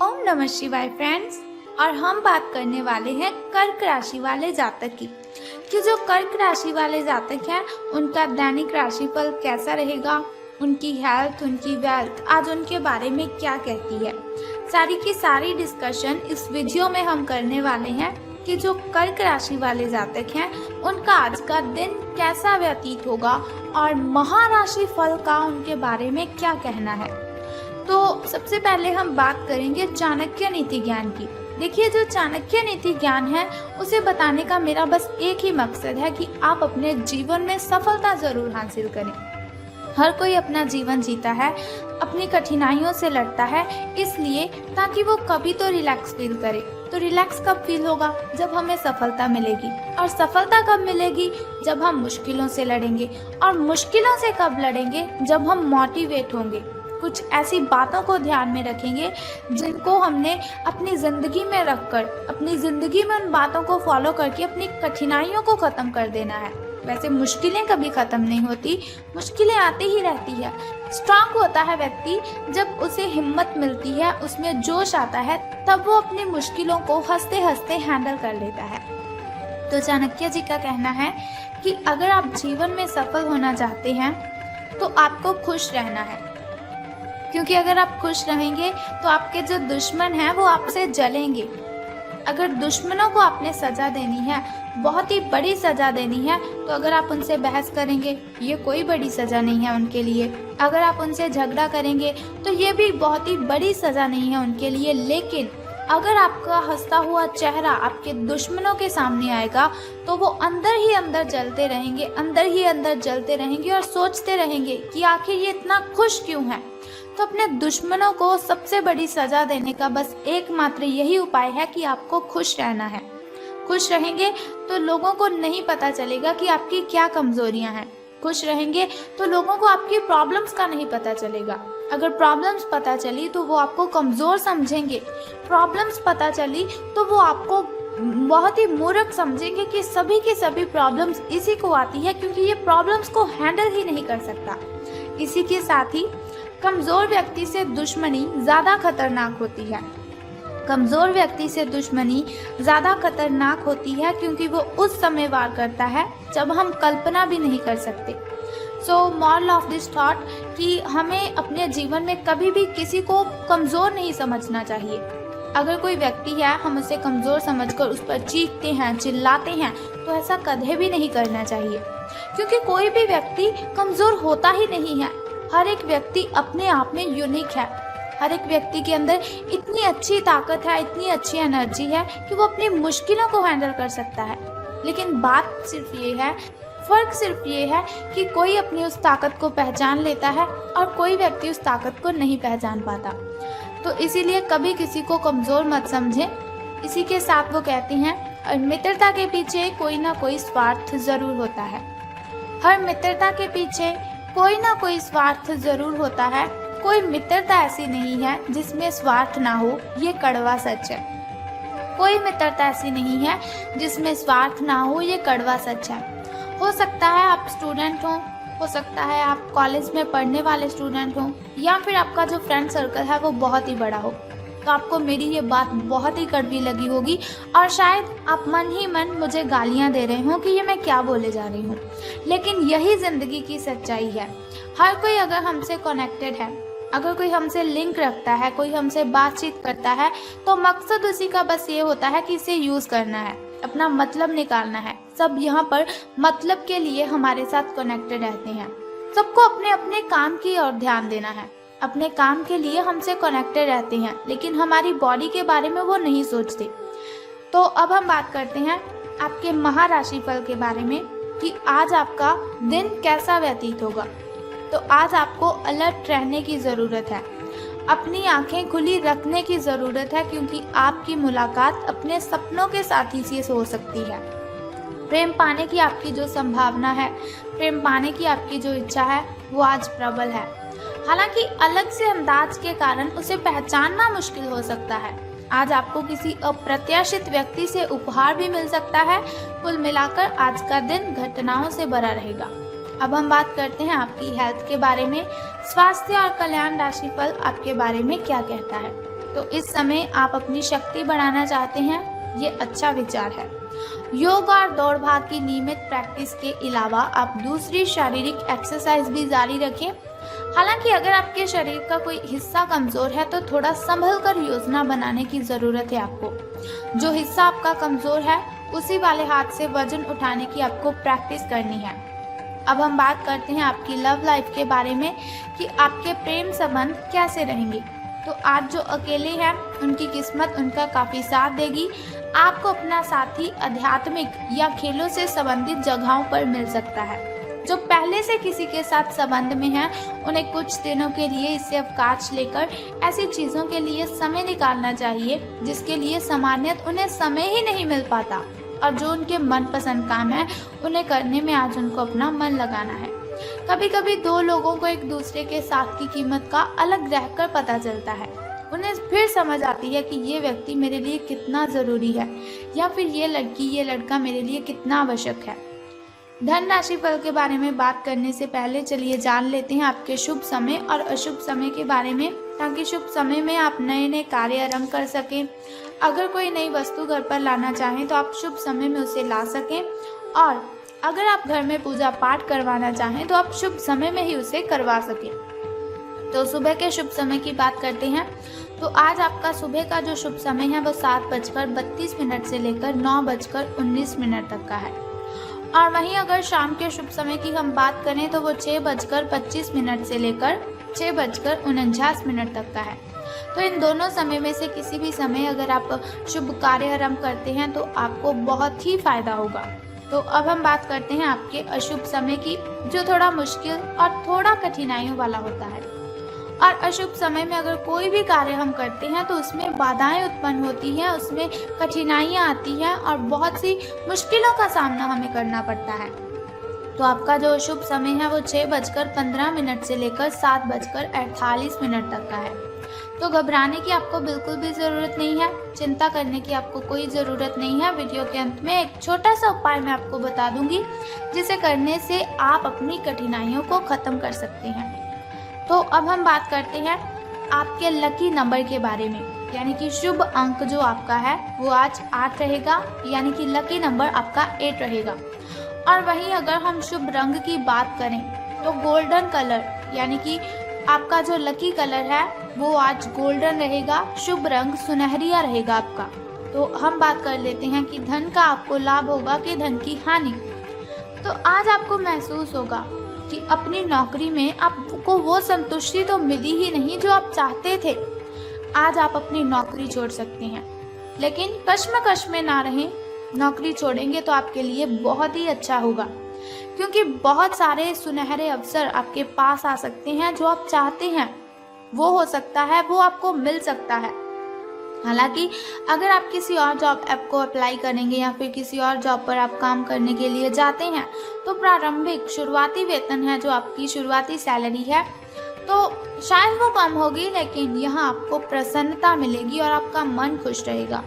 ओम नमः शिवाय फ्रेंड्स। और हम बात करने वाले हैं कर्क राशि वाले जातक की कि जो कर्क राशि वाले जातक हैं उनका दैनिक राशिफल कैसा रहेगा, उनकी हेल्थ, उनकी वेल्थ आज उनके बारे में क्या कहती है। सारी की सारी डिस्कशन इस वीडियो में हम करने वाले हैं कि जो कर्क राशि वाले जातक हैं उनका आज का दिन कैसा व्यतीत होगा और महाराशि फल का उनके बारे में क्या कहना है। तो सबसे पहले हम बात करेंगे चाणक्य नीति ज्ञान की। देखिए, जो चाणक्य नीति ज्ञान है उसे बताने का मेरा बस एक ही मकसद है कि आप अपने जीवन में सफलता जरूर हासिल करें। हर कोई अपना जीवन जीता है, अपनी कठिनाइयों से लड़ता है, इसलिए ताकि वो कभी तो रिलैक्स फील करे। तो रिलैक्स कब फील होगा? जब हमें सफलता मिलेगी। और सफलता कब मिलेगी? जब हम मुश्किलों से लड़ेंगे। और मुश्किलों से कब लड़ेंगे? जब हम मोटिवेट होंगे, कुछ ऐसी बातों को ध्यान में रखेंगे जिनको हमने अपनी ज़िंदगी में रखकर, अपनी ज़िंदगी में उन बातों को फॉलो करके अपनी कठिनाइयों को ख़त्म कर देना है। वैसे मुश्किलें कभी ख़त्म नहीं होती, मुश्किलें आती ही रहती है। स्ट्रांग होता है व्यक्ति जब उसे हिम्मत मिलती है, उसमें जोश आता है, तब वो अपनी मुश्किलों को हंसते हंसते हैंडल कर लेता है। तो चाणक्य जी का कहना है कि अगर आप जीवन में सफल होना चाहते हैं तो आपको खुश रहना है, क्योंकि अगर आप खुश रहेंगे तो आपके जो दुश्मन हैं वो आपसे जलेंगे। अगर दुश्मनों को आपने सज़ा देनी है, बहुत ही बड़ी सज़ा देनी है, तो अगर आप उनसे बहस करेंगे ये कोई बड़ी सज़ा नहीं है उनके लिए। अगर आप उनसे झगड़ा करेंगे तो ये भी बहुत ही बड़ी सज़ा नहीं है उनके लिए। लेकिन अगर आपका हंसता हुआ चेहरा आपके दुश्मनों के सामने आएगा तो वो अंदर ही अंदर जलते रहेंगे, अंदर ही अंदर जलते रहेंगे और सोचते रहेंगे कि आखिर ये इतना खुश क्यों है। तो अपने दुश्मनों को सबसे बड़ी सजा देने का बस एकमात्र यही उपाय है कि आपको खुश रहना है। खुश रहेंगे तो लोगों को नहीं पता चलेगा कि आपकी क्या कमजोरियां हैं। खुश रहेंगे तो लोगों को आपकी प्रॉब्लम्स का नहीं पता चलेगा। अगर प्रॉब्लम्स पता चली तो वो आपको कमज़ोर समझेंगे। प्रॉब्लम्स पता चली तो वो आपको बहुत ही मूर्ख समझेंगे कि सभी की सभी प्रॉब्लम्स इसी को आती है, क्योंकि ये प्रॉब्लम्स को हैंडल ही नहीं कर सकता। इसी के साथ ही कमज़ोर व्यक्ति से दुश्मनी ज़्यादा खतरनाक होती है। कमज़ोर व्यक्ति से दुश्मनी ज़्यादा खतरनाक होती है क्योंकि वो उस समय वार करता है जब हम कल्पना भी नहीं कर सकते। So moral of this thought कि हमें अपने जीवन में कभी भी किसी को कमज़ोर नहीं समझना चाहिए। अगर कोई व्यक्ति है, हम उसे कमज़ोर समझकर उस पर चीखते हैं, चिल्लाते हैं, तो ऐसा कभी भी नहीं करना चाहिए, क्योंकि कोई भी व्यक्ति कमज़ोर होता ही नहीं है। हर एक व्यक्ति अपने आप में यूनिक है। हर एक व्यक्ति के अंदर इतनी अच्छी ताकत है, इतनी अच्छी एनर्जी है कि वो अपनी मुश्किलों को हैंडल कर सकता है। लेकिन बात सिर्फ ये है, फ़र्क सिर्फ ये है कि कोई अपनी उस ताकत को पहचान लेता है और कोई व्यक्ति उस ताकत को नहीं पहचान पाता। तो इसीलिए कभी किसी को कमज़ोर मत समझें। इसी के साथ वो कहती हैं, मित्रता के पीछे कोई ना कोई स्वार्थ ज़रूर होता है। हर मित्रता के पीछे कोई ना कोई स्वार्थ ज़रूर होता है। कोई मित्रता ऐसी नहीं है जिसमें स्वार्थ ना हो, ये कड़वा सच है। कोई मित्रता ऐसी नहीं है जिसमें स्वार्थ ना हो, ये कड़वा सच है। हो सकता है आप स्टूडेंट हो सकता है आप कॉलेज में पढ़ने वाले स्टूडेंट हो, या फिर आपका जो फ्रेंड सर्कल है वो बहुत ही बड़ा हो, तो आपको मेरी ये बात बहुत ही कड़वी लगी होगी और शायद आप मन ही मन मुझे गालियां दे रहे हो कि ये मैं क्या बोले जा रही हूँ। लेकिन यही ज़िंदगी की सच्चाई है। हर कोई अगर हमसे कनेक्टेड है, अगर कोई हमसे लिंक रखता है, कोई हमसे बातचीत करता है, तो मकसद उसी का बस ये होता है कि इसे यूज़ करना है, अपना मतलब निकालना है। सब यहाँ पर मतलब के लिए हमारे साथ कनेक्टेड रहते हैं। सबको अपने अपने काम की ओर ध्यान देना है, अपने काम के लिए हमसे कनेक्टेड रहते हैं, लेकिन हमारी बॉडी के बारे में वो नहीं सोचते। तो अब हम बात करते हैं आपके महाराशि फल के बारे में कि आज आपका दिन कैसा व्यतीत होगा। तो आज आपको अलर्ट रहने की ज़रूरत है, अपनी आंखें खुली रखने की ज़रूरत है, क्योंकि आपकी मुलाकात अपने सपनों के साथी से हो सकती है। प्रेम पाने की आपकी जो संभावना है, प्रेम पाने की आपकी जो इच्छा है, वो आज प्रबल है। हालांकि अलग से अंदाज के कारण उसे पहचानना मुश्किल हो सकता है। आज आपको किसी अप्रत्याशित व्यक्ति से उपहार भी मिल सकता है। कुल मिलाकर आज का दिन घटनाओं से भरा रहेगा। अब हम बात करते हैं आपकी हेल्थ के बारे में। स्वास्थ्य और कल्याण राशिफल आपके बारे में क्या कहता है। तो इस समय आप अपनी शक्ति बढ़ाना चाहते हैं, ये अच्छा विचार है। योग और दौड़ भाग की नियमित प्रैक्टिस के अलावा आप दूसरी शारीरिक एक्सरसाइज भी जारी रखें। हालांकि अगर आपके शरीर का कोई हिस्सा कमजोर है तो थोड़ा संभल कर योजना बनाने की जरूरत है आपको। जो हिस्सा आपका कमजोर है उसी वाले हाथ से वजन उठाने की आपको प्रैक्टिस करनी है। अब हम बात करते हैं आपकी लव लाइफ के बारे में कि आपके प्रेम संबंध कैसे रहेंगे। तो आज जो अकेले हैं उनकी किस्मत उनका काफ़ी साथ देगी। आपको अपना साथी आध्यात्मिक या खेलों से संबंधित जगहों पर मिल सकता है। जो पहले से किसी के साथ संबंध में हैं उन्हें कुछ दिनों के लिए इससे अवकाश लेकर ऐसी चीज़ों के लिए समय निकालना चाहिए जिसके लिए सामान्यतः उन्हें समय ही नहीं मिल पाता, और जो उनके मनपसंद काम है उन्हें करने में आज उनको अपना मन लगाना है। कभी कभी दो लोगों को एक दूसरे के साथ की कीमत का अलग रहकर पता चलता है। उन्हें फिर समझ आती है कि ये व्यक्ति मेरे लिए कितना ज़रूरी है, या फिर ये लड़की ये लड़का मेरे लिए कितना आवश्यक है। धन राशि फल के बारे में बात करने से पहले चलिए जान लेते हैं आपके शुभ समय और अशुभ समय के बारे में, ताकि शुभ समय में आप नए नए कार्य आरंभ कर सकें। अगर कोई नई वस्तु घर पर लाना चाहें तो आप शुभ समय में उसे ला सकें, और अगर आप घर में पूजा पाठ करवाना चाहें तो आप शुभ समय में ही उसे करवा सकें। तो सुबह के शुभ समय की बात करते हैं। तो आज आपका सुबह का जो शुभ समय है वो 7:32 से लेकर 9:19 तक का है। और वहीं अगर शाम के शुभ समय की हम बात करें तो वो 6:25 से लेकर 6:49 तक का है। तो इन दोनों समय में से किसी भी समय अगर आप शुभ कार्य आरंभ करते हैं तो आपको बहुत ही फायदा होगा। तो अब हम बात करते हैं आपके अशुभ समय की, जो थोड़ा मुश्किल और थोड़ा कठिनाइयों वाला होता है। और अशुभ समय में अगर कोई भी कार्य हम करते हैं तो उसमें बाधाएं उत्पन्न होती हैं, उसमें कठिनाइयां आती हैं और बहुत सी मुश्किलों का सामना हमें करना पड़ता है। तो आपका जो शुभ समय है वो 6:15 से लेकर 7:48 तक का है। तो घबराने की आपको बिल्कुल भी ज़रूरत नहीं है, चिंता करने की आपको कोई ज़रूरत नहीं है। वीडियो के अंत में एक छोटा सा उपाय मैं आपको बता दूंगी, जिसे करने से आप अपनी कठिनाइयों को ख़त्म कर सकते हैं। तो अब हम बात करते हैं आपके लकी नंबर के बारे में, यानी कि शुभ अंक जो आपका है वो आज 8 रहेगा, यानी कि लकी नंबर आपका 8 रहेगा। और वहीं अगर हम शुभ रंग की बात करें तो गोल्डन कलर, यानी कि आपका जो लकी कलर है वो आज गोल्डन रहेगा। शुभ रंग सुनहरिया रहेगा आपका। तो हम बात कर लेते हैं कि धन का आपको लाभ होगा कि धन की हानि। तो आज आपको महसूस होगा कि अपनी नौकरी में आपको वो संतुष्टि तो मिली ही नहीं जो आप चाहते थे। आज आप अपनी नौकरी छोड़ सकते हैं, लेकिन कश्मकश में ना रहें। नौकरी छोड़ेंगे तो आपके लिए बहुत ही अच्छा होगा, क्योंकि बहुत सारे सुनहरे अवसर आपके पास आ सकते हैं। जो आप चाहते हैं वो हो सकता है, वो आपको मिल सकता है। हालांकि अगर आप किसी और जॉब ऐप को अप्लाई करेंगे या फिर किसी और जॉब पर आप काम करने के लिए जाते हैं तो प्रारंभिक शुरुआती वेतन है, जो आपकी शुरुआती सैलरी है, तो शायद वो कम होगी, लेकिन यहाँ आपको प्रसन्नता मिलेगी और आपका मन खुश रहेगा।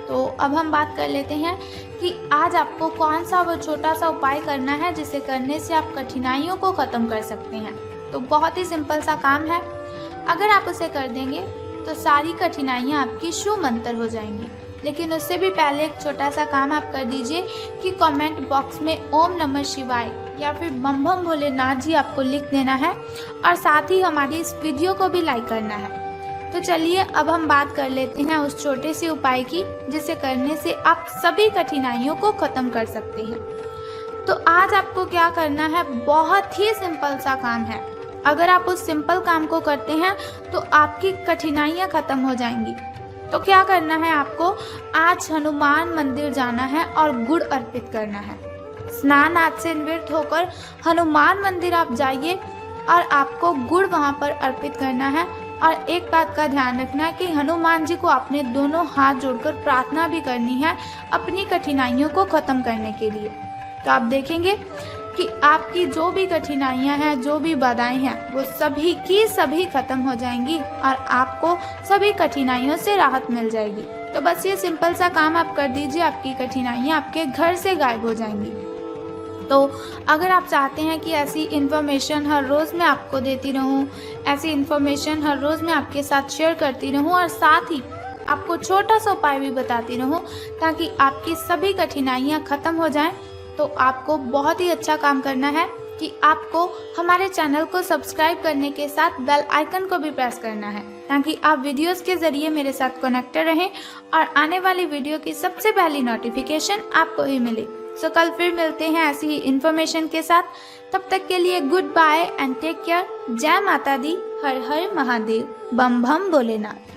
तो अब हम बात कर लेते हैं कि आज आपको कौन सा वो छोटा सा उपाय करना है जिसे करने से आप कठिनाइयों को ख़त्म कर सकते हैं। तो बहुत ही सिंपल सा काम है, अगर आप उसे कर देंगे तो सारी कठिनाइयाँ आपकी शूमंतर हो जाएंगी। लेकिन उससे भी पहले एक छोटा सा काम आप कर दीजिए कि कमेंट बॉक्स में ओम नमः शिवाय या फिर बम बम भोलेनाथ जी आपको लिख देना है, और साथ ही हमारी इस वीडियो को भी लाइक करना है। तो चलिए अब हम बात कर लेते हैं उस छोटे से उपाय की, जिसे करने से आप सभी कठिनाइयों को ख़त्म कर सकते हैं। तो आज आपको क्या करना है, बहुत ही सिंपल सा काम है। अगर आप उस सिंपल काम को करते हैं तो आपकी कठिनाइयाँ ख़त्म हो जाएंगी। तो क्या करना है, आपको आज हनुमान मंदिर जाना है और गुड़ अर्पित करना है। स्नान आदि से निवृत्त होकर हनुमान मंदिर आप जाइए और आपको गुड़ वहाँ पर अर्पित करना है। और एक बात का ध्यान रखना है कि हनुमान जी को आपने दोनों हाथ जोड़कर प्रार्थना भी करनी है अपनी कठिनाइयों को ख़त्म करने के लिए। तो आप देखेंगे कि आपकी जो भी कठिनाइयां हैं, जो भी बाधाएं हैं, वो सभी की सभी खत्म हो जाएंगी और आपको सभी कठिनाइयों से राहत मिल जाएगी। तो बस ये सिंपल सा काम आप कर दीजिए, आपकी कठिनाइयां आपके घर से गायब हो जाएंगी। तो अगर आप चाहते हैं कि ऐसी इन्फॉर्मेशन हर रोज़ मैं आपको देती रहूं, ऐसी इन्फॉर्मेशन हर रोज़ मैं आपके साथ शेयर करती रहूं और साथ ही आपको छोटा सा उपाय भी बताती रहूं ताकि आपकी सभी कठिनाइयां ख़त्म हो जाएं, तो आपको बहुत ही अच्छा काम करना है कि आपको हमारे चैनल को सब्सक्राइब करने के साथ बेल आइकन को भी प्रेस करना है ताकि आप वीडियोस के ज़रिए मेरे साथ कनेक्टेड रहें और आने वाली वीडियो की सबसे पहली नोटिफिकेशन आपको ही मिले। सो कल फिर मिलते हैं ऐसी ही इन्फॉर्मेशन के साथ। तब तक के लिए good bye and take care. जय माता दी, हर हर महादेव, बम बम भोलेनाथ।